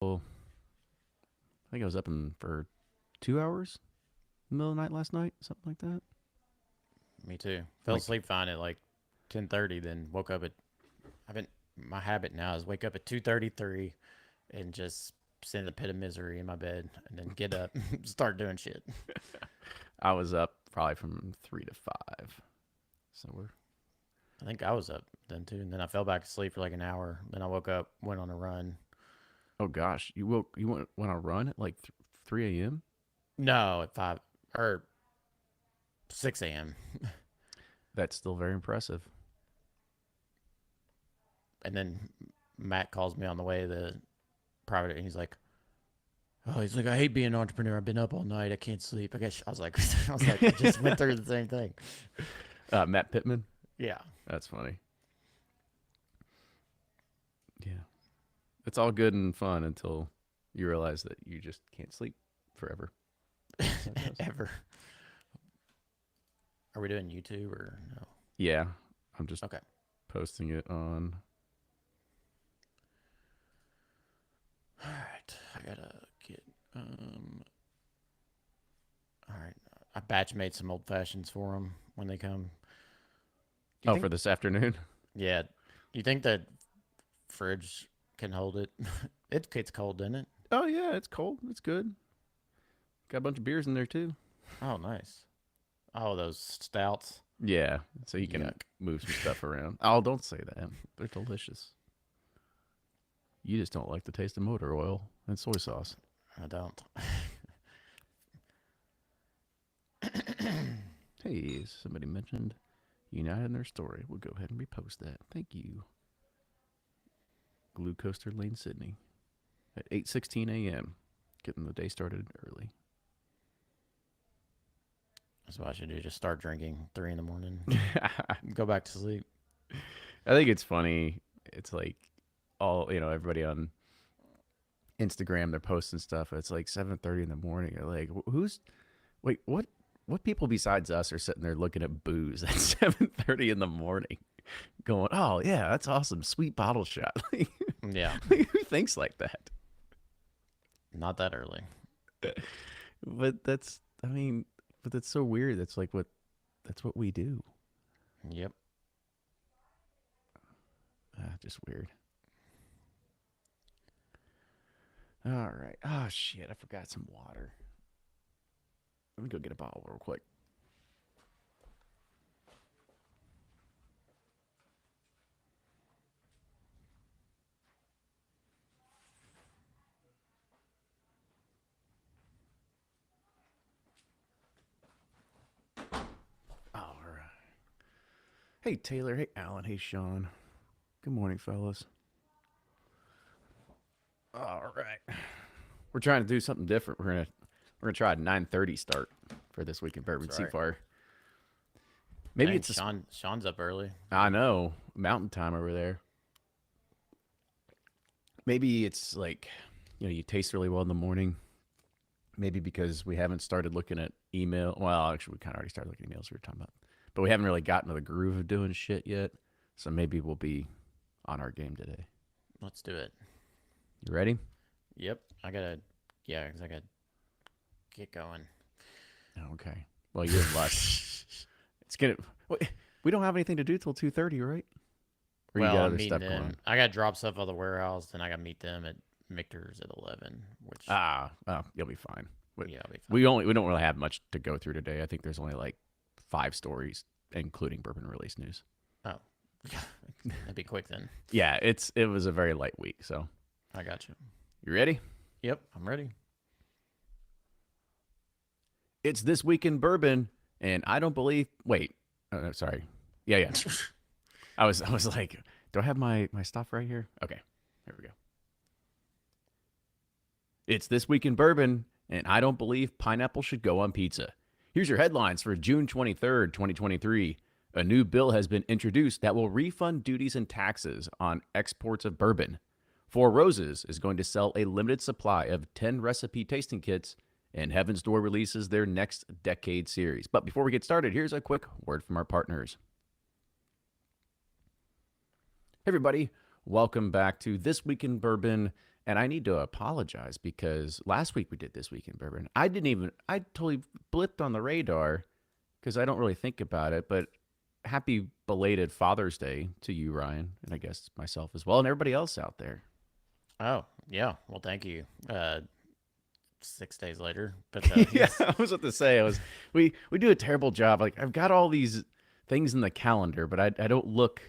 I think I was up for 2 hours in the middle of the night last night, something like that. Me too. Fell Like, asleep fine at like 10:30. Then woke up at. I've been my habit now is wake up at 2:33 and just sit in the pit of misery in my bed and then get up, start doing shit. I was up probably from 3 to 5. So we're I think I was up then too, and then I fell back asleep for like an hour. Then I woke up, went on a run. oh gosh, you went on a run at like 3 a.m. No, at 5 or 6 a.m. That's still very impressive. And then Matt calls me on the way to the private, and he's like, "Oh, he's like, I hate being an entrepreneur. I've been up all night. I can't sleep. I guess I was like, I just went through the same thing. Matt Pittman. Yeah, That's funny. Yeah, it's all good and fun until you realize that you just can't sleep forever. That's how it goes. ever. Are we doing YouTube or no? Yeah, I'm just Okay. posting it on. All right. I gotta get. All right. I batch made some old fashions for them when they come. Do you Oh, for think? this afternoon. Yeah. Do you think that fridge can hold it? It gets cold, doesn't it? Oh yeah, it's cold. It's good. Got a bunch of beers in there too. Oh, nice. Oh, those stouts. Yeah, so you can Yuck. move some stuff around. Oh, don't say that. They're delicious. You just don't like the taste of motor oil and soy sauce. I don't. Hey, somebody mentioned United in their story. We'll go ahead and repost that. Thank you. Glue Coaster Lane, Sydney, at 8:16 a.m. Getting the day started early. That's what I should do. Just start drinking 3 in the morning. I Go back to sleep. think it's funny. It's like everybody on Instagram, they're posting stuff. It's like 7:30 in the morning. You're like, who's wait, what people besides us are sitting there looking at booze at 7:30 in the morning, going, "Oh yeah, that's awesome, sweet bottle shot." Yeah. Who thinks like that? Not that early. But I mean, but that's so weird. That's what we do. Yep. Just weird. All right. Oh shit, I forgot some water. Let me go get a bottle real quick. All right. Hey Taylor. Hey Alan. Hey Sean. Good morning, fellas. All right. We're trying to do something different. We're gonna try a 9:30 start for this week in Bourbon. That's See right. far. Maybe Dang, it's a. Sean's up early. I know mountain time over there. Maybe it's like, you taste really well in the morning. Maybe because we haven't started looking at email. Well, actually, we kind of already started looking at emails we were talking about, but we haven't really gotten to the groove of doing shit yet. So maybe we'll be on our game today. Let's do it. You ready? Yep. Yeah, because I gotta get going. Okay. Well, you have less. It's gonna. We don't have anything to do till 2:30, right? Or you Well, got I'm other meeting stuff going on? them. I gotta drop stuff out of the warehouse, then I gotta meet them at Michter's at 11, which, Oh, you'll be fine. We, yeah, I'll be fine. we don't really have much to go through today. I think there's only like 5 stories, including bourbon release news. Oh, that'd be quick then. Yeah, it was a very light week. So I got you. you ready? Yep, I'm ready. It's this week in bourbon, and I don't believe. Wait, sorry. Yeah. I was like, do I have my stuff right here? Okay, here we go. It's this week in bourbon, and I don't believe pineapple should go on pizza. Here's your headlines for June 23rd, 2023. A new bill has been introduced that will refund duties and taxes on exports of bourbon. Four Roses is going to sell a limited supply of 10 recipe tasting kits, and Heaven's Door releases their next decade series. But before we get started, here's a quick word from our partners. Hey everybody, welcome back to This Week in Bourbon, And I need to apologize because last week we did This Week in Bourbon. I totally blipped on the radar because I don't really think about it. But happy belated Father's Day to you, Ryan, and I guess myself as well, and everybody else out there. Oh, yeah. Well, thank you. 6 days later, but Yeah, yes, I was about to say, we do a terrible job. Like I've got all these things in the calendar, but I don't look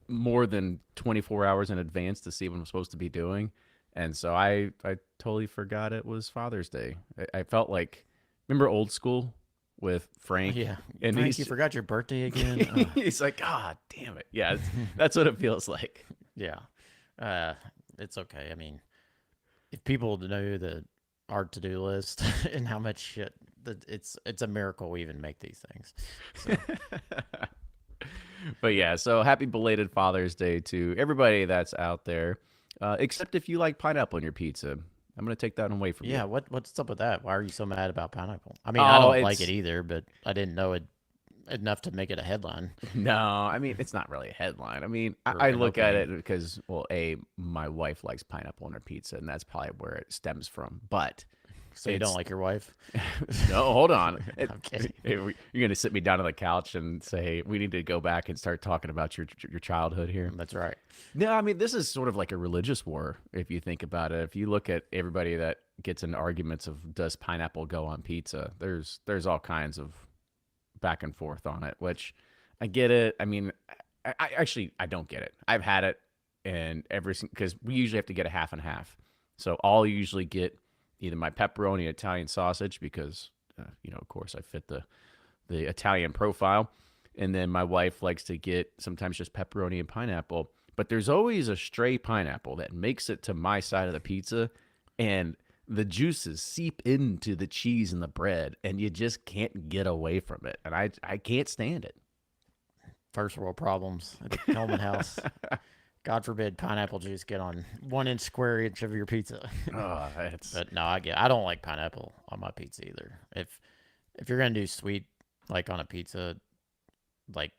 more than 24 hours in advance to see what I'm supposed to be doing. And so I totally forgot it was Father's Day. I felt like, remember old school with Frank? yeah. And Frank, you forgot your birthday again. he's like, God damn it. Yeah, that's what it feels like. Yeah, uh, it's okay. I mean, if people know our to-do list and how much shit that it's a miracle we even make these things. So But yeah, so happy belated Father's Day to everybody that's out there. Except if you like pineapple on your pizza. I'm going to take that away from you. yeah, what's up with that? Why are you so mad about pineapple? I mean, I Oh, don't like it's it either, but I didn't know it enough to make it a headline. no, I mean, it's not really a headline. I mean, Or I an look at opening. it because, well, my wife likes pineapple on her pizza, and that's probably where it stems from. But So you don't it's like your wife? no, hold on. I'm kidding. You're going to sit me down on the couch and say, we need to go back and start talking about your childhood here. That's right. No, I mean, this is sort of like a religious war, if you think about it. If you look at everybody that gets in arguments of does pineapple go on pizza, there's all kinds of back and forth on it, which I get it. I mean, I actually I don't get it. I've had it, and because we usually have to get a half and half, so I'll usually get either my pepperoni Italian sausage because of course I fit the Italian profile, and then my wife likes to get sometimes just pepperoni and pineapple. But there's always a stray pineapple that makes it to my side of the pizza, and the juices seep into the cheese and the bread, and you just can't get away from it. And I can't stand it. First world problems at the Hellman house. God forbid pineapple juice get on 1 inch square inch of your pizza. Oh, it's But no, I don't like pineapple on my pizza either. If you're gonna do sweet like on a pizza, like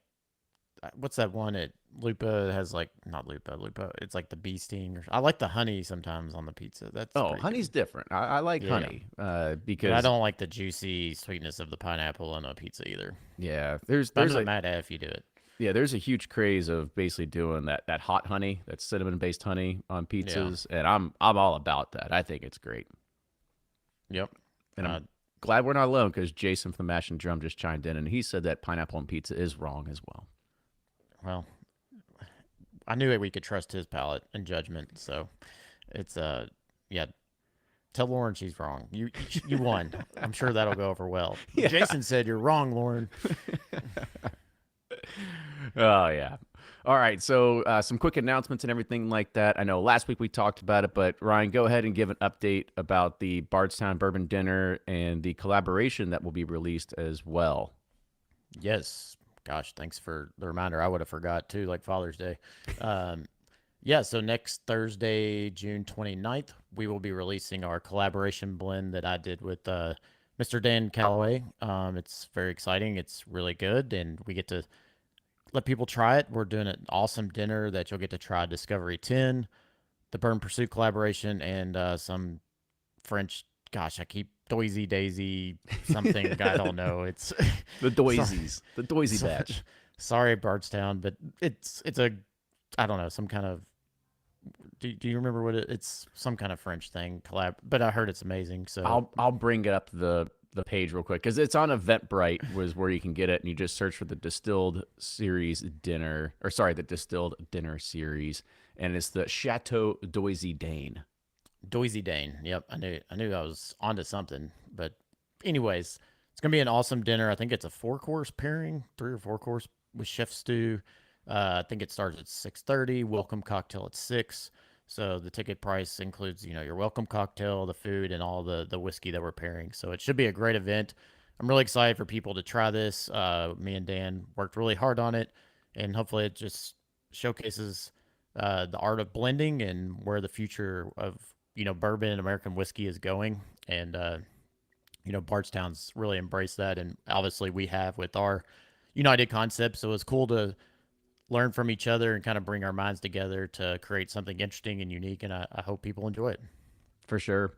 what's that one at Lupa has like not Lupa. It's like the bee sting. I like the honey sometimes on the pizza. That's oh, pretty honey's good. different. I like Yeah, honey but I because don't like the juicy sweetness of the pineapple on a pizza either. yeah, there's But I'm there's not a mad at if you do it. yeah, there's a huge craze of basically doing that hot honey, that cinnamon based honey on Yeah. pizzas, and I'm all about that. I think it's great, Yep. and Uh, I'm glad we're not alone because Jason from the Mash and Drum just chimed in and he said that pineapple on pizza is wrong as well. well, I knew we could trust his palate and judgment, so it's yeah. Tell Lauren she's wrong. You won. I'm sure that'll go over well. Yeah. Jason said you're wrong, Lauren. Oh yeah. All right. So some quick announcements and everything like that. I know last week we talked about it, but Ryan, go ahead and give an update about the Bardstown Bourbon Dinner and the collaboration that will be released as well. Yes. Gosh, thanks for the reminder. I would have forgot too, like Father's Day. Um, yeah, so next Thursday, June 29th, we will be releasing our collaboration blend that I did with Mr. Dan Calloway. It's very exciting. It's really good, and we get to let people try it. We're doing an awesome dinner that you'll get to try Discovery 10, the Burn Pursuit collaboration, and some French. Gosh, I keep Doisy Daisy something. I don't know. It's The sorry, Doisies, the Doisy so- batch. sorry, Bardstown, but it's a I don't know some kind of. Do you remember what it's some kind of French thing collab? But I heard it's amazing. So I'll bring it up the page real quick because it's on Eventbrite was where you can get it, and you just search for the Distilled Series Dinner, or sorry, the Distilled Dinner Series, and it's the Chateau Doisy Dane. Doisy Dane. Yep, I knew I was onto something. But anyways, it's gonna be an awesome dinner. I think it's a 4 course pairing, 3 or 4 course with chef stew. I think it starts at 6:30. Welcome cocktail at 6. So the ticket price includes, your welcome cocktail, the food, and all the whiskey that we're pairing. So it should be a great event. I'm really excited for people to try this. Me and Dan worked really hard on it, and hopefully it just showcases the art of blending and where the future of bourbon and American whiskey is going. And Bardstown's really embraced that, and obviously we have with our United concept. So it's cool to learn from each other and kind of bring our minds together to create something interesting and unique. And I hope people enjoy it. For sure.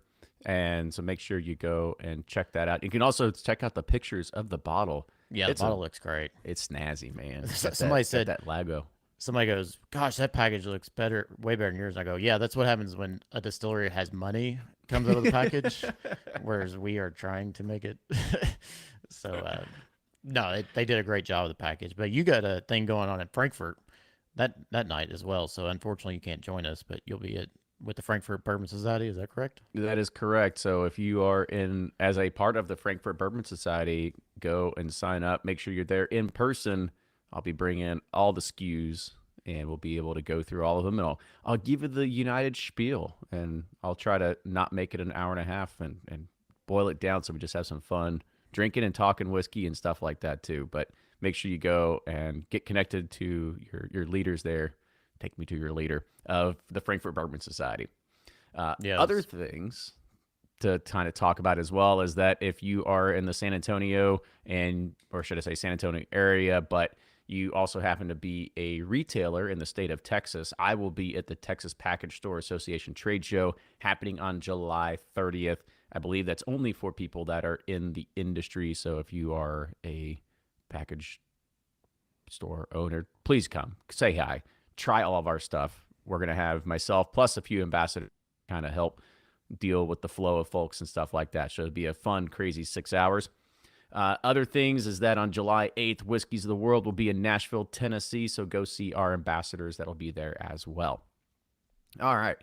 And so make sure you go and check that out. You can also check out the pictures of the bottle. Yeah, the It's a bottle looks great. it's snazzy, man. Somebody Got said, that Lago. somebody goes, "Gosh, that package looks better, way better than yours." And I go, "Yeah, that's what happens when a distillery has money comes out of the package, whereas we are trying to make it." So, no, they did a great job with the package. But you got a thing going on in Frankfurt that night as well. So unfortunately, you can't join us, but you'll be at with the Frankfurt Bourbon Society. Is that correct? That is correct. So if you are in as a part of the Frankfurt Bourbon Society, go and sign up. Make sure you're there in person. I'll be bringing all the SKUs and we'll be able to go through all of them. And I'll give you the United spiel and I'll try to not make it an hour and a half and boil it down so we just have some fun drinking and talking whiskey and stuff like that too. But make sure you go and get connected to your leaders there. Take me to your leader of the Frankfurt Bourbon Society. Yes. Other things to kind of talk about as well is that if you are in the San Antonio or should I say San Antonio area, but you also happen to be a retailer in the state of Texas, I will be at the Texas Package Store Association trade show happening on July 30th. I believe that's only for people that are in the industry. So if you are a package store owner, please come, say hi, try all of our stuff. We're going to have myself plus a few ambassadors kind of help deal with the flow of folks and stuff like that. So it'll be a fun, crazy 6 hours. Other things is that on July 8th, Whiskeys of the World will be in Nashville, Tennessee. So go see our ambassadors that'll be there as well. All right.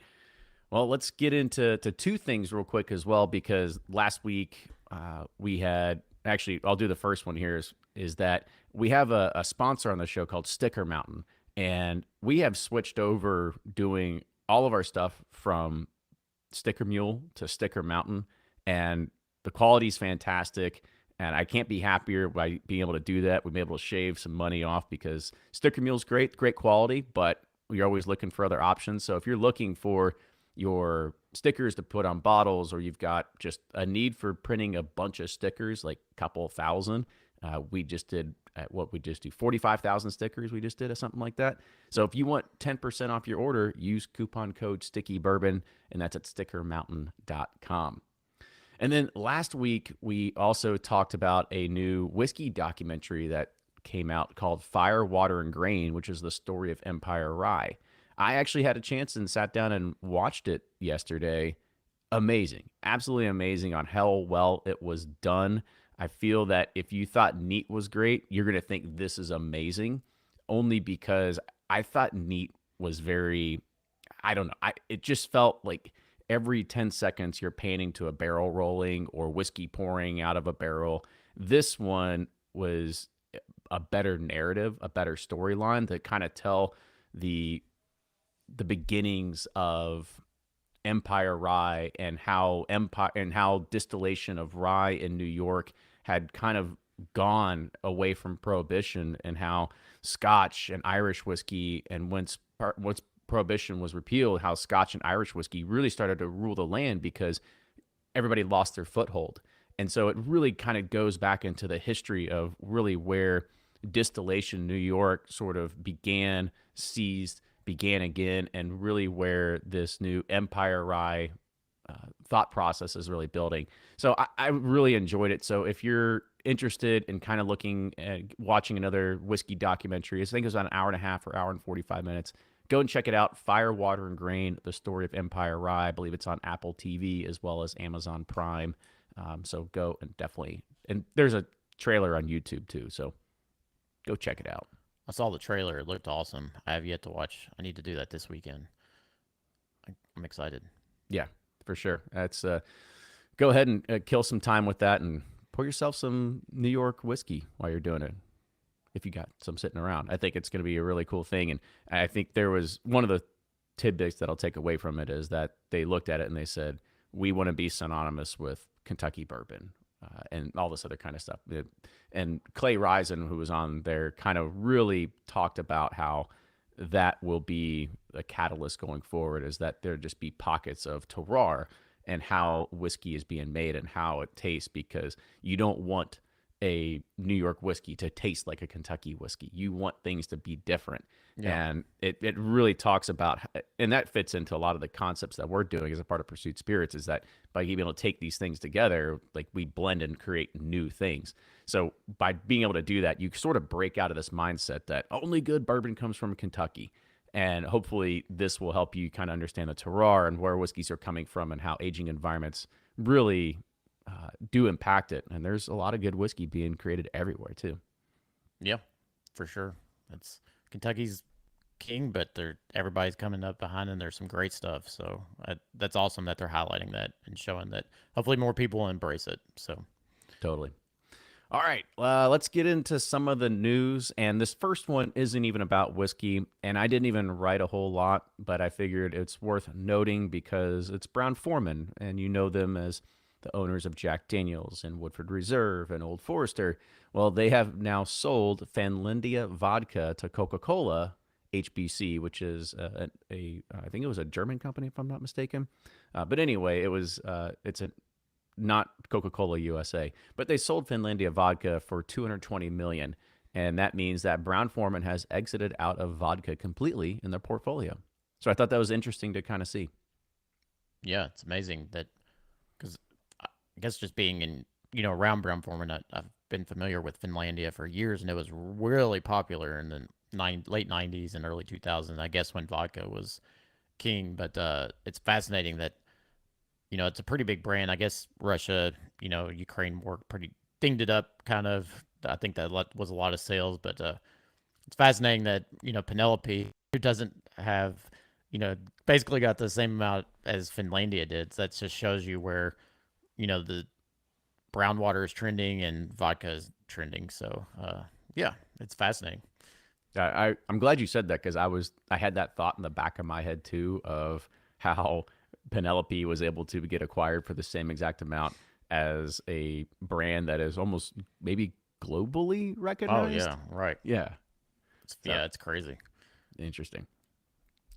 Well, let's get into two things real quick as well, because last week we had actually, I'll do the first one here is that we have a sponsor on the show called Sticker Mountain. And we have switched over doing all of our stuff from Sticker Mule to Sticker Mountain. And the quality is fantastic. And I can't be happier by being able to do that. We've been able to shave some money off because Sticker Mule's great quality, but we're always looking for other options. So if you're looking for your stickers to put on bottles, or you've got just a need for printing a bunch of stickers, like a couple thousand, we just did 45,000 stickers. We just did something like that. So if you want 10% off your order, use coupon code Sticky Bourbon, and that's at stickermountain.com. And then last week, we also talked about a new whiskey documentary that came out called Fire, Water, and Grain, which is the story of Empire Rye. I actually had a chance and sat down and watched it yesterday. Amazing. Absolutely amazing on how well it was done. I feel that if you thought Neat was great, you're going to think this is amazing, only because I thought Neat was very, I don't know. It just felt like every 10 seconds you're panning to a barrel rolling or whiskey pouring out of a barrel. This one was a better narrative, a better storyline that kind of tell the beginnings of Empire Rye and how distillation of rye in New York had kind of gone away from Prohibition, and how Scotch and Irish whiskey, and once Prohibition was repealed, how Scotch and Irish whiskey really started to rule the land because everybody lost their foothold. And so it really kind of goes back into the history of really where distillation in New York sort of began, ceased, began again, and really where this new Empire Rye thought process is really building. So I really enjoyed it. So if you're interested in kind of looking at watching another whiskey documentary, I think it was about an hour and a half or hour and 45 minutes. Go and check it out. Fire, Water, and Grain, the story of Empire Rye. I believe it's on Apple TV as well as Amazon Prime. So go and definitely, and there's a trailer on YouTube too. So go check it out. I saw the trailer. It looked awesome. I have yet to watch. I need to do that this weekend. I'm excited. Yeah, for sure. That's go ahead and kill some time with that and pour yourself some New York whiskey while you're doing it. If you got some sitting around, I think it's going to be a really cool thing. And I think there was one of the tidbits that I'll take away from it is that they looked at it and they said, we want to be synonymous with Kentucky bourbon and all this other kind of stuff. And Clay Risen, who was on there, kind of really talked about how that will be a catalyst going forward, is that there just be pockets of terroir and how whiskey is being made and how it tastes, because you don't want a New York whiskey to taste like a Kentucky whiskey. You want things to be different. Yeah. And it really talks about, and that fits into a lot of the concepts that we're doing as a part of Pursuit Spirits, is that by being able to take these things together, like we blend and create new things. So by being able to do that, you sort of break out of this mindset that only good bourbon comes from Kentucky. And hopefully this will help you kind of understand the terroir and where whiskeys are coming from and how aging environments really do impact it. And there's a lot of good whiskey being created everywhere too. Yeah, for sure. That's Kentucky's king, but everybody's coming up behind, and there's some great stuff. So that's awesome that they're highlighting that and showing that. Hopefully, more people will embrace it. So Totally. All right, let's get into some of the news. And this first one isn't even about whiskey. And I didn't even write a whole lot, but I figured it's worth noting because it's Brown-Forman, and you know them as the owners of Jack Daniels and Woodford Reserve and Old Forester. Well, they have now sold Finlandia vodka to Coca-Cola HBC, which is I think it was a German company, if I'm not mistaken. But anyway, it's a not Coca-Cola USA, but they sold Finlandia vodka for 220 million, and that means that Brown-Forman has exited out of vodka completely in their portfolio. So I thought that was interesting to kind of see. yeah, it's amazing that because I guess just being in around Brown-Forman, I've been familiar with Finlandia for years, and it was really popular in the late '90s and early 2000s. I guess when vodka was king, but it's fascinating that it's a pretty big brand. I guess Russia, Ukraine war pretty dinged it up kind of. I think that was a lot of sales, but it's fascinating that, Penelope, who doesn't have, basically got the same amount as Finlandia did. So that just shows you where, the brown water is trending and vodka is trending. So, yeah, it's fascinating. I'm glad you said that because I had that thought in the back of my head too of how Penelope was able to get acquired for the same exact amount as a brand that is almost maybe globally Oh, recognized. yeah, right. Yeah. So, Yeah, it's crazy. interesting.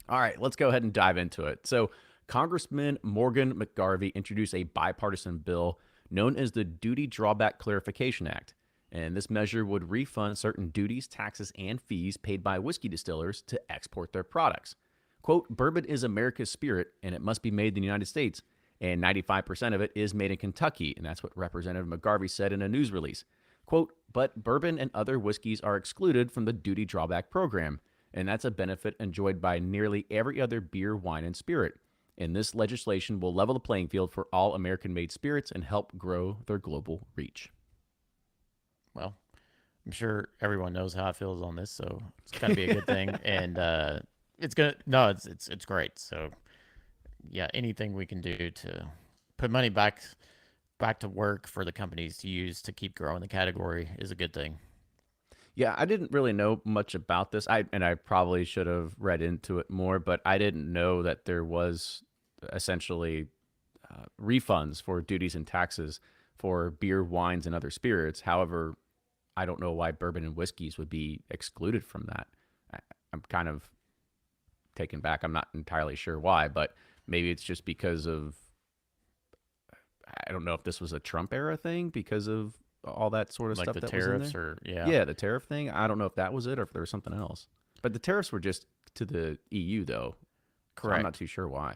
All right, let's go ahead and dive into it. So, Congressman Morgan McGarvey introduced a bipartisan bill known as the Duty Drawback Clarification Act. And this measure would refund certain duties, taxes, and fees paid by whiskey distillers to export their products. Quote, bourbon is America's spirit, and it must be made in the United States. And 95% of it is made in Kentucky. And that's what Representative McGarvey said in a news release. Quote, but bourbon and other whiskeys are excluded from the duty drawback program. And that's a benefit enjoyed by nearly every other beer, wine, and spirit. And this legislation will level the playing field for all American-made spirits and help grow their global reach. Well, I'm sure everyone knows how I feel on this, so it's got to be a good thing. And it's gonna no, it's great. So yeah, anything we can do to put money back to work for the companies to use to keep growing the category is a good thing. Yeah, I didn't really know much about this. I probably should have read into it more, but I didn't know that there was essentially refunds for duties and taxes for beer, wines, and other spirits. However, I don't know why bourbon and whiskeys would be excluded from that. I'm kind of taken back. I'm not entirely sure why, but maybe it's just because of, I don't know if this was a Trump era thing because of all that sort of Like stuff the that was in tariffs there. or yeah. Yeah, the tariff thing. I don't know if that was it or if there was something else. But the tariffs were just to the EU though. So I'm not Correct. too sure why.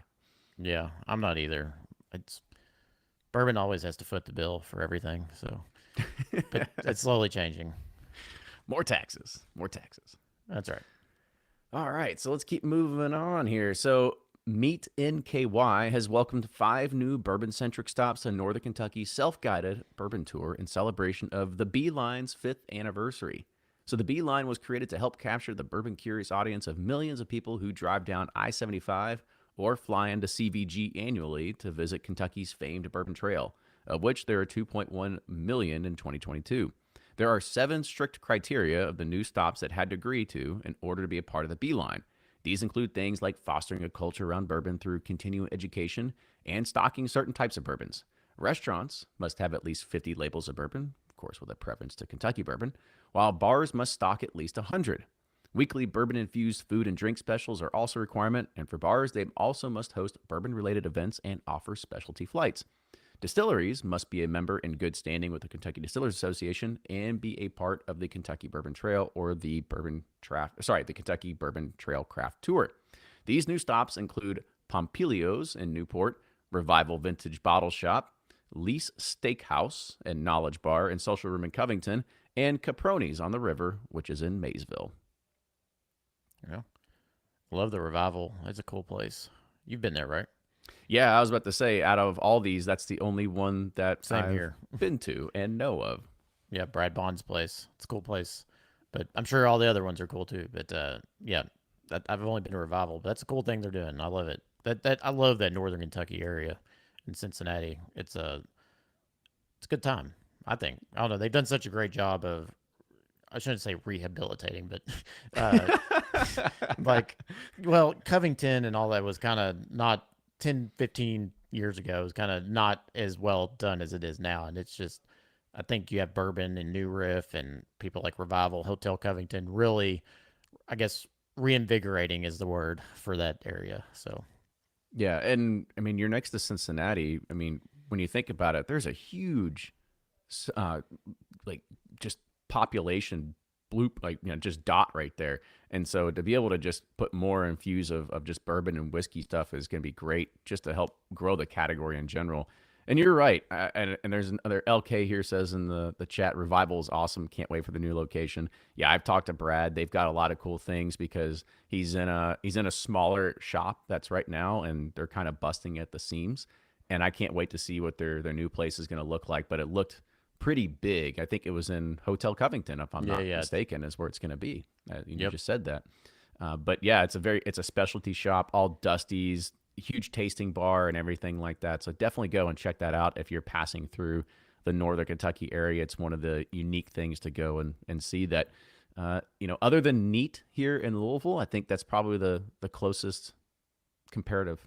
Yeah, I'm not either. It's bourbon always has to foot the bill for everything, so but it's slowly changing. More taxes. More taxes. That's right. All right, so let's keep moving on here. So, Meet NKY has welcomed 5 new bourbon-centric stops to Northern Kentucky's self-guided bourbon tour in celebration of the Beeline's 5th anniversary. So, the Beeline was created to help capture the bourbon-curious audience of millions of people who drive down I-75 or fly into CVG annually to visit Kentucky's famed Bourbon Trail, of which there are 2.1 million in 2022. There are 7 strict criteria of the new stops that had to agree to in order to be a part of the Beeline. These include things like fostering a culture around bourbon through continuing education and stocking certain types of bourbons. Restaurants must have at least 50 labels of bourbon, of course, with a preference to Kentucky bourbon, while bars must stock at least 100. Weekly bourbon-infused food and drink specials are also a requirement, and for bars, they also must host bourbon-related events and offer specialty flights. Distilleries must be a member in good standing with the Kentucky Distillers Association and be a part of the Kentucky Bourbon Trail or the Kentucky Bourbon Trail Craft Tour. These new stops include Pompilio's in Newport, Revival Vintage Bottle Shop, Lease Steakhouse and Knowledge Bar and Social Room in Covington, and Caproni's on the River, which is in Maysville. Yeah. Love the Revival. It's a cool place. You've been there, right? Yeah, I was about to say, out of all these, that's the only one that Same I've here. been to and know of. Yeah, Brad Bond's place. It's a cool place. But I'm sure all the other ones are cool too. But yeah, I've only been to Revival, but that's a cool thing they're doing. I love it. That I love that Northern Kentucky area in Cincinnati. It's a good time. I think. I don't know. They've done such a great job of, I shouldn't say rehabilitating, but uh, like, well, Covington and all that was kind of not 10, 15 years ago. It was kind of not as well done as it is now. And it's just, I think you have Bourbon and New Riff and people like Revival, Hotel Covington, really, I guess, reinvigorating is the word for that area. So, Yeah, and I mean, you're next to Cincinnati. I mean, when you think about it, there's a huge, uh, like, just population bloop, like, just dot right there. And so to be able to just put more infuse of just bourbon and whiskey stuff is going to be great just to help grow the category in general. And you're right. And there's another LK here says in the chat, Revival is awesome. Can't wait for the new location. Yeah, I've talked to Brad. They've got a lot of cool things because he's in a smaller shop that's right now, and they're kind of busting at the seams. And I can't wait to see what their new place is going to look like. But it looked pretty big. I think it was in Hotel Covington, if I'm yeah, not yeah. mistaken, is where it's going to be. You Yep. just said that. But yeah, it's a specialty shop, all Dusties, huge tasting bar and everything like that. So definitely go and check that out if you're passing through the Northern Kentucky area. It's one of the unique things to go and see that. Other than Neat here in Louisville, I think that's probably the closest comparative.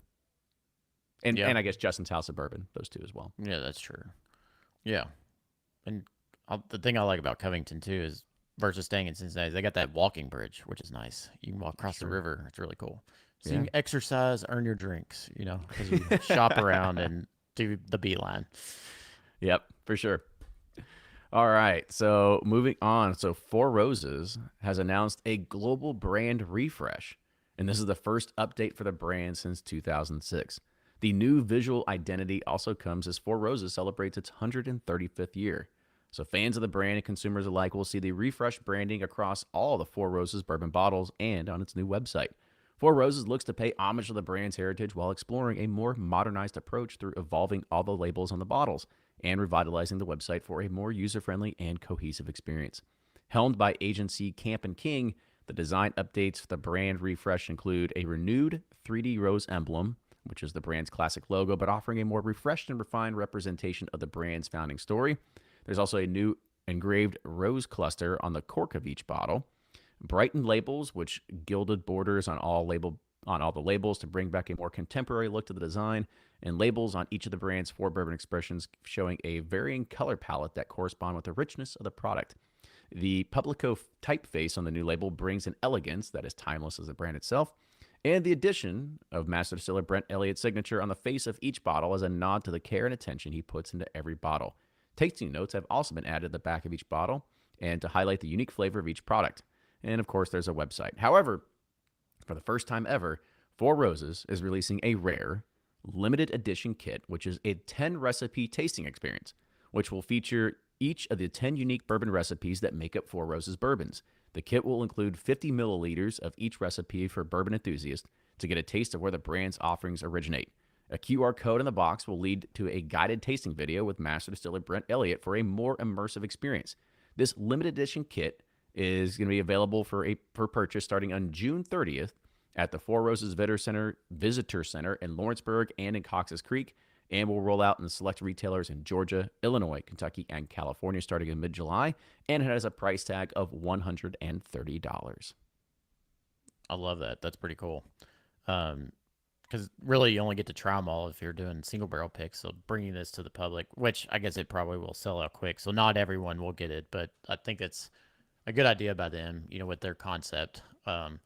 And Yeah. and I guess Justin's House of Bourbon, those two as well. Yeah, that's true. Yeah. And the thing I like about Covington too is versus staying in Cincinnati, they got that walking bridge, which is nice. You can walk across the Sure. river. It's really cool. So you Yeah. can exercise, earn your drinks, because you shop around and do the Beeline. Yep, for sure. All right. So moving on. So Four Roses has announced a global brand refresh, and this is the first update for the brand since 2006. The new visual identity also comes as Four Roses celebrates its 135th year. So fans of the brand and consumers alike will see the refreshed branding across all the Four Roses bourbon bottles and on its new website. Four Roses looks to pay homage to the brand's heritage while exploring a more modernized approach through evolving all the labels on the bottles and revitalizing the website for a more user-friendly and cohesive experience. Helmed by agency Camp and King, the design updates for the brand refresh include a renewed 3D rose emblem, which is the brand's classic logo, but offering a more refreshed and refined representation of the brand's founding story. There's also a new engraved rose cluster on the cork of each bottle. Brightened labels, which gilded borders on all the labels to bring back a more contemporary look to the design, and labels on each of the brand's four bourbon expressions showing a varying color palette that correspond with the richness of the product. The Publico typeface on the new label brings an elegance that is timeless as the brand itself, and the addition of Master Distiller Brent Elliott's signature on the face of each bottle as a nod to the care and attention he puts into every bottle. Tasting notes have also been added to the back of each bottle and to highlight the unique flavor of each product. And of course, there's a website. However, for the first time ever, Four Roses is releasing a rare, limited edition kit, which is a 10 recipe tasting experience, which will feature each of the 10 unique bourbon recipes that make up Four Roses bourbons. The kit will include 50 milliliters of each recipe for bourbon enthusiasts to get a taste of where the brand's offerings originate. A QR code in the box will lead to a guided tasting video with Master Distiller Brent Elliott for a more immersive experience. This limited edition kit is going to be available for purchase starting on June 30th at the Four Roses Visitor Center in Lawrenceburg and in Cox's Creek, and will roll out in select retailers in Georgia, Illinois, Kentucky, and California starting in mid-July, and it has a price tag of $130. I love that. That's pretty cool. Because really, you only get to try them all if you're doing single barrel picks. So bringing this to the public, which I guess it probably will sell out quick. So not everyone will get it, but I think it's a good idea by them, with their concept. I'm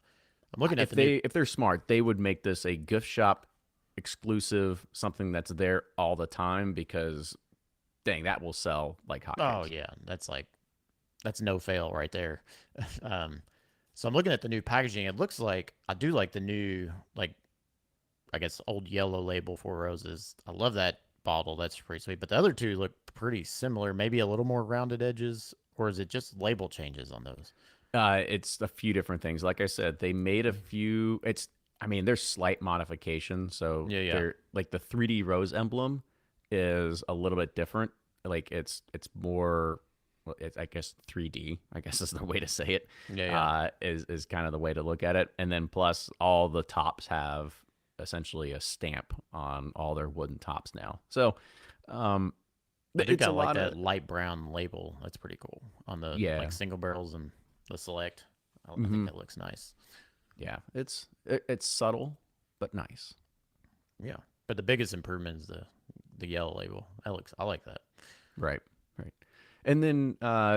looking at If they're smart, they would make this a gift shop exclusive, something that's there all the time, because dang, that will sell like Oh hotcakes. yeah, that's no fail right there. So I'm looking at the new packaging. It looks like I do like the new, like, I guess, old yellow label Four Roses. I love that bottle. That's pretty sweet. But the other two look pretty similar. Maybe a little more rounded edges, or is it just label changes on those? It's a few different things. Like I said, they made a few. I mean, there's slight modifications. So Yeah, yeah, they're like the 3D rose emblem is a little bit different. Like it's more, well, it's, I guess 3D. I guess is the way to say it. yeah, yeah. Is kind of the way to look at it. And then plus all the tops have essentially a stamp on all their wooden tops now. So um, I do it's kind a of like lot of that light brown label. That's pretty cool on the yeah. like single barrels and the select. I think Hmm. that looks nice. Yeah, it's subtle but nice. Yeah, but the biggest improvement is the yellow label. I like that. Right. Right. And then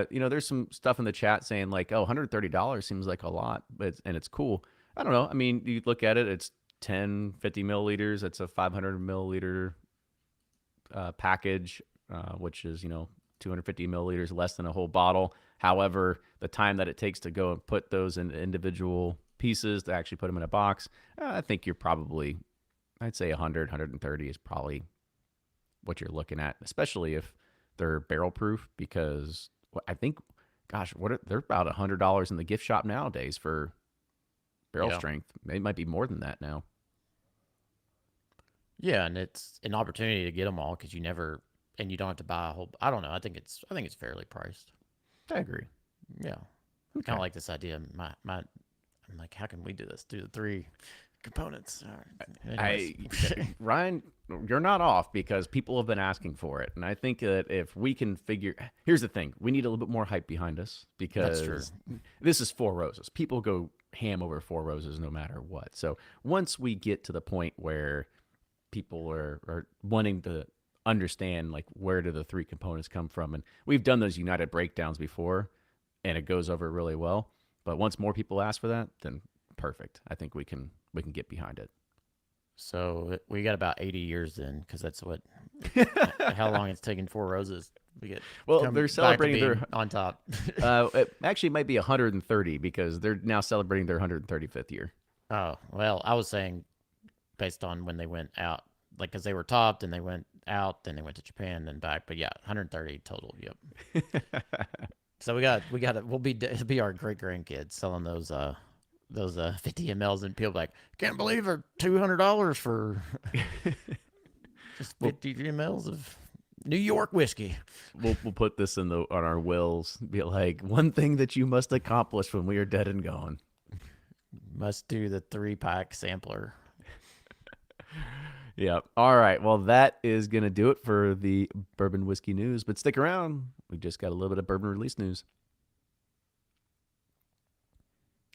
there's some stuff in the chat saying like, oh, $130 seems like a lot, but it's cool. I don't know. I mean, you look at it, it's 10, 50 milliliters. It's a 500 milliliter package, which is, 250 milliliters less than a whole bottle. However, the time that it takes to go and put those in individual pieces to actually put them in a box, I think you're probably, I'd say 100, 130 is probably what you're looking at, especially if they're barrel proof, because I think, gosh, they're about $100 in the gift shop nowadays for barrel Yeah, strength. It might be more than that now. yeah, and it's an opportunity to get them all because you never and you don't have to buy a whole. I don't know. I think it's fairly priced. I agree. Yeah, kind Okay. of like this idea. I'm like, how can we do this? Do the three components. All right. Anyways, I Ryan, you're not off because people have been asking for it, and I think that if we can figure, here's the thing: we need a little bit more hype behind us that's true. because this is Four Roses. People go ham over Four Roses no matter what. So once we get to the point where people are wanting to understand like where do the three components come from, and we've done those united breakdowns before, and it goes over really well. But once more people ask for that, then perfect. I think we can get behind it. So we got about 80 years then, because that's what how long it's taken Four Roses to get Well, come they're back to celebrating being their on top. it actually might be 130 because they're now celebrating their 135th year. Oh well, I was saying based on when they went out, like because they were topped and they went out, then they went to Japan, then back. But yeah, 130 total. Yep. So it'll be our great grandkids selling those 50 mLs, and people like can't believe they're $200 for just we'll, 50 mLs of New York whiskey. we'll put this on our wills. Be like, one thing that you must accomplish when we are dead and gone. Must do the 3-pack sampler. Yeah. All right. Well, that is going to do it for the bourbon whiskey news. But stick around. We just got a little bit of bourbon release news.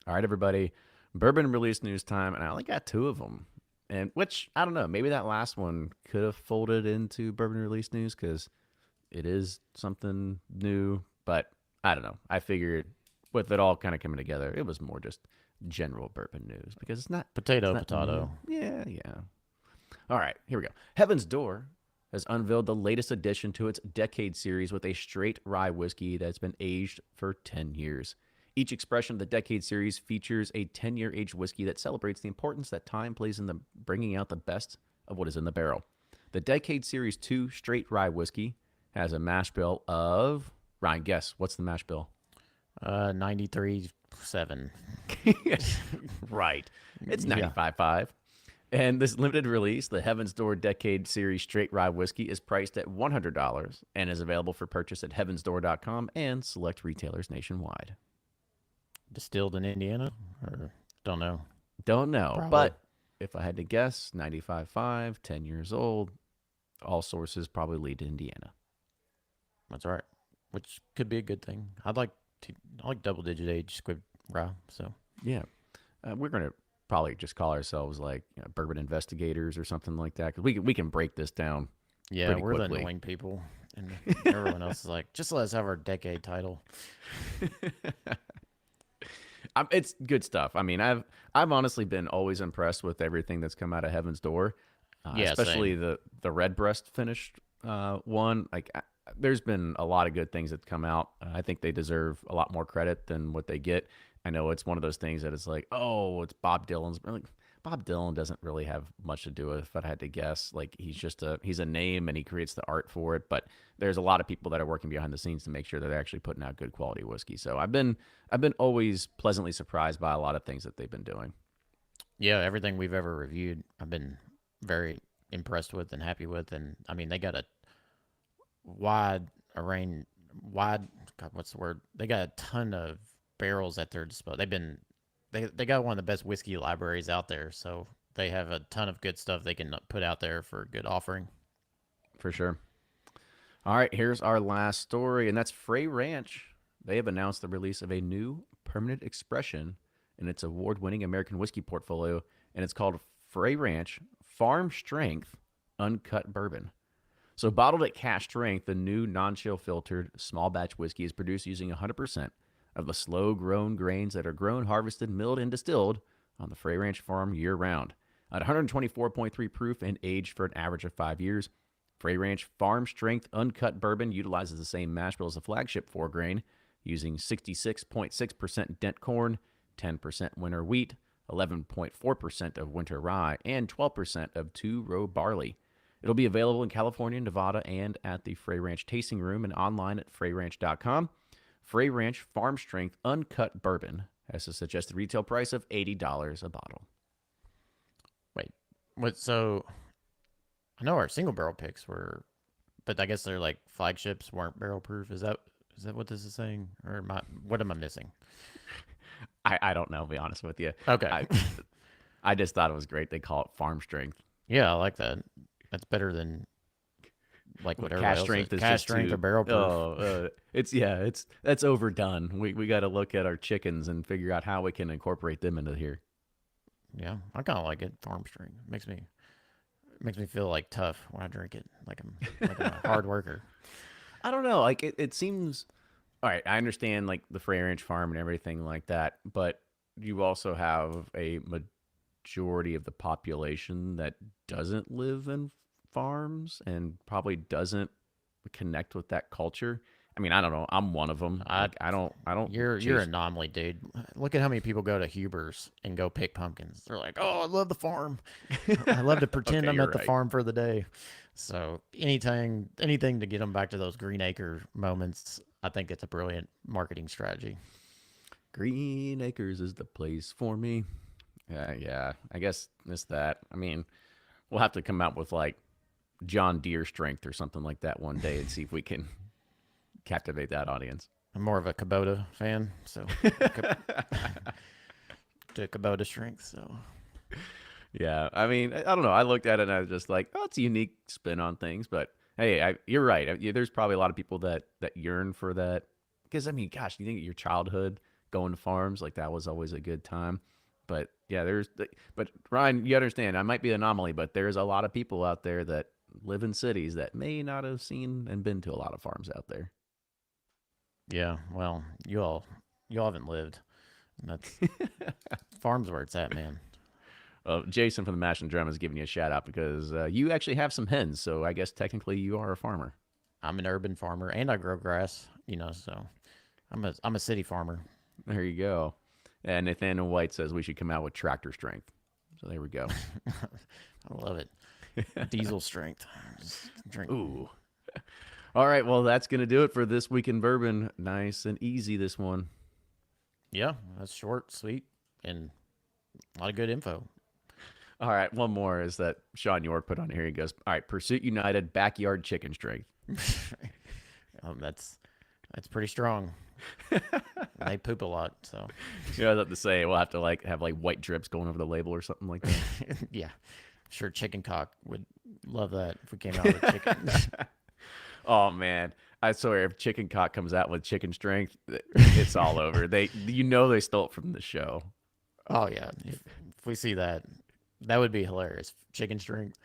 All right, everybody. Bourbon release news time. And I only got two of them. And which, I don't know, maybe that last one could have folded into bourbon release news because it is something new. But I don't know. I figured with it all kind of coming together, it was more just general bourbon news because it's Potato, not new. potato. Yeah, yeah. All right, here we go. Heaven's Door has unveiled the latest addition to its decade series with a straight rye whiskey that's been aged for 10 years. Each expression of the decade series features a 10-year aged whiskey that celebrates the importance that time plays in the bringing out the best of what is in the barrel. The decade series 2 straight rye whiskey has a mash bill of, Ryan, guess, what's the mash bill? 93.7. Right. It's Yeah. 95.5. And this limited release, the Heaven's Door Decade Series Straight Rye Whiskey, is priced at $100 and is available for purchase at heavensdoor.com and select retailers nationwide. Distilled in Indiana, or don't know. Don't know, Probably. but if I had to guess, 95.5, 10 years old, all sources probably lead to Indiana. That's all right. Which could be a good thing. I like double digit age squib rye. So Yeah. We're going to probably just call ourselves like bourbon investigators or something like that because we can break this down yeah, pretty we're the quickly. annoying people, and everyone else is like, just let us have our decade title. It's good stuff. I mean, I've honestly been always impressed with everything that's come out of Heaven's Door. Yeah, especially same. the red breast finished one. Like there's been a lot of good things that come out. I think they deserve a lot more credit than what they get. I know it's one of those things that it's like, oh, it's Bob Dylan's. Like, Bob Dylan doesn't really have much to do with it, if I had to guess. Like he's a name and he creates the art for it. But there's a lot of people that are working behind the scenes to make sure that they're actually putting out good quality whiskey. So I've been always pleasantly surprised by a lot of things that they've been doing. Yeah, everything we've ever reviewed, I've been very impressed with and happy with. And I mean, they got a wide array, wide. God, what's the word? They got a ton of barrels at their disposal. They got one of the best whiskey libraries out there, so they have a ton of good stuff they can put out there for a good offering. For sure. All right, here's our last story, and that's Fray Ranch. They have announced the release of a new permanent expression in its award winning American whiskey portfolio, and it's called Fray Ranch Farm Strength Uncut Bourbon. So, bottled at cask strength, the new non chill filtered small batch whiskey is produced using 100% of the slow grown grains that are grown, harvested, milled, and distilled on the Fray Ranch farm year round. At 124.3 proof and aged for an average of 5 years, Fray Ranch Farm Strength Uncut Bourbon utilizes the same mash bill as the flagship 4 grain, using 66.6% dent corn, 10% winter wheat, 11.4% of winter rye, and 12% of 2 row barley. It'll be available in California, Nevada, and at the Fray Ranch Tasting Room and online at frayranch.com. Fray Ranch Farm Strength Uncut Bourbon has a suggested retail price of $80 a bottle. Wait, what? So I know our single barrel picks were, but I guess they're like flagships weren't barrel proof. Is that what this is saying, or what am I missing? I don't know, to be honest with you. Okay, I I just thought it was great. They call it farm strength. yeah, I like that. That's better than like what everybody Cash else says. strength is Cash just strength or too. barrel proof. Oh, that's overdone. We got to look at our chickens and figure out how we can incorporate them into here. Yeah, I kind of like it. Farm strength makes me feel like tough when I drink it. Like I'm a hard worker. I don't know. Like it seems. All right, I understand like the Frey Ranch farm and everything like that, but you also have a majority of the population that doesn't live in farms and probably doesn't connect with that culture. I mean, I don't know. I'm one of them. I Like I don't You're an chase. anomaly, dude. Look at how many people go to Huber's and go pick pumpkins. They're like, "Oh, I love the farm. I love to pretend Okay, I'm you're at the right. farm for the day." So anything to get them back to those Green Acre moments, I think it's a brilliant marketing strategy. Green Acres is the place for me. Yeah. I guess it's that. I mean, we'll have to come out with like John Deere strength or something like that one day and see if we can captivate that audience. I'm more of a Kubota fan, so to Kubota strength. So Yeah, I mean, I don't know. I looked at it and I was just like, oh, it's a unique spin on things. But hey, you're right. There's probably a lot of people that yearn for that because I mean, gosh, you think of your childhood going to farms like that was always a good time. But yeah, but Ryan, you understand, I might be an anomaly, but there's a lot of people out there that live in cities that may not have seen and been to a lot of farms out there. yeah, well, you all haven't lived. And that's farms where it's at, man. Jason from the Mash and Drum is giving you a shout out because you actually have some hens, so I guess technically you are a farmer. I'm an urban farmer and I grow grass, so I'm a city farmer. There you go. And Nathaniel White says we should come out with tractor strength. So there we go. I love it. Diesel strength. Just drink. Ooh. All right. Well, that's going to do it for this week in bourbon. Nice and easy, this one. Yeah, that's short, sweet, and a lot of good info. All right. One more is that Sean York put on here. He goes, all right, Pursuit United backyard chicken strength. That's pretty strong. They poop a lot, so You know, I was about to say we'll have to like have like white drips going over the label or something like yeah. Sure, chicken cock would love that if we came out with chicken. that. Oh man. I swear if chicken cock comes out with chicken strength, it's all over. They stole it from the show. Oh yeah, if we see that, that would be hilarious. Chicken strength.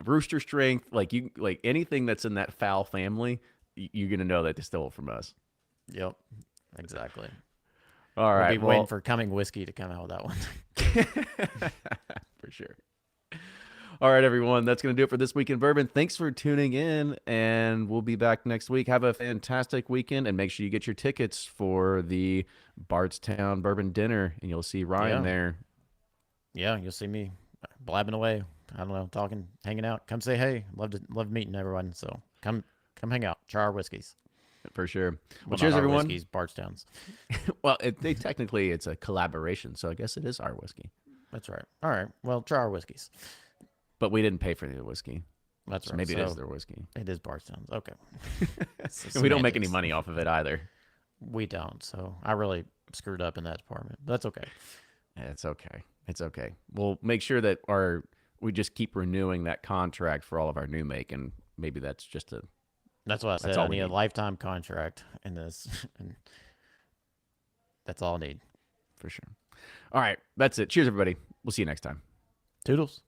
Rooster strength, like anything that's in that foul family, you're gonna know that they stole it from us. Yep, exactly. All We'll be right, waiting well, for coming whiskey to come out with that one. sure. All right, everyone. That's going to do it for this week in bourbon. Thanks for tuning in, and we'll be back next week. Have a fantastic weekend, and make sure you get your tickets for the Bardstown Bourbon Dinner, and you'll see Ryan Yeah. there. Yeah, you'll see me blabbing away. I don't know, talking, hanging out. Come say hey. Love meeting everyone. So come hang out. Try our whiskeys. For sure. Well, Well, cheers, not our everyone. whiskeys, Bardstown's. Well, technically it's a collaboration, so I guess it is our whiskey. That's right. All right. Well, try our whiskeys. But we didn't pay for the whiskey. That's So right. maybe it is So their whiskey. it is Bardstown's. Okay. And we don't make any Semantics. money off of it either. We don't. So I really screwed up in that department. But that's okay. It's okay. It's okay. We'll make sure that we just keep renewing that contract for all of our new make, and maybe that's just That's what I That's said. all I we need a need. lifetime contract in this. And that's all I need. for sure. All right, that's it. Cheers, everybody. We'll see you next time. Toodles.